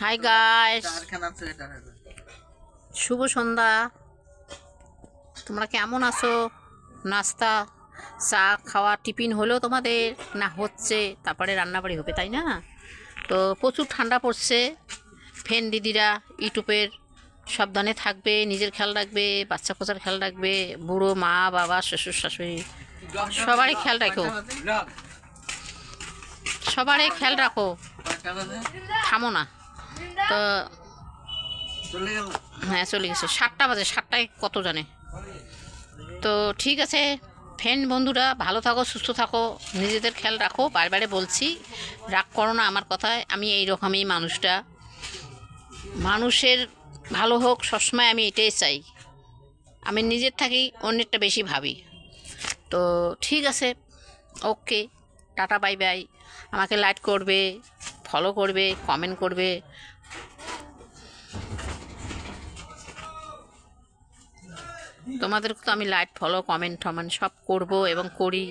Hi guys, শুভ সন্ধ্যা। তোমরা কেমন আছো? নাস্তা, চা খাওয়া, টিফিন হলো তোমাদের? না হচ্ছে, তারপরে রান্নাবাড়ি হবে, তাই না? তো প্রচুর ঠান্ডা পড়ছে। ফ্যান দিদিরা ইউটিউবের সাবধানে থাকবে, নিজের খেয়াল রাখবে, বাচ্চা কোচার খেয়াল রাখবে, বুড়ো মা বাবা শ্বশুর শাশুড়ি সবারই খেয়াল রাখো, সবারই খেয়াল রাখো, থামো না। তো হ্যাঁ, চলে গেছে, 7টা বাজে, 7টায় কত জানে। তো ঠিক আছে ফ্রেন্ড বন্ধুরা, ভালো থাকো, সুস্থ থাকো, নিজেদের খেয়াল রাখো। বারবারে বলছি, রাগ করো না আমার কথায়। আমি এই রকমই মানুষটা, মানুষের ভালো হোক সবসময়, আমি এটাই চাই। আমি নিজের থাকি অন্যেরটা বেশি ভাবি। তো ঠিক আছে, ওকে, টাটা, বাই বাই। আমাকে লাইক করবে, ফলো করবে, কমেন্ট করবে। তোমাদেরকে তো আমি লাইক ফলো কমেন্ট টমেন্ট সব করব এবং করি।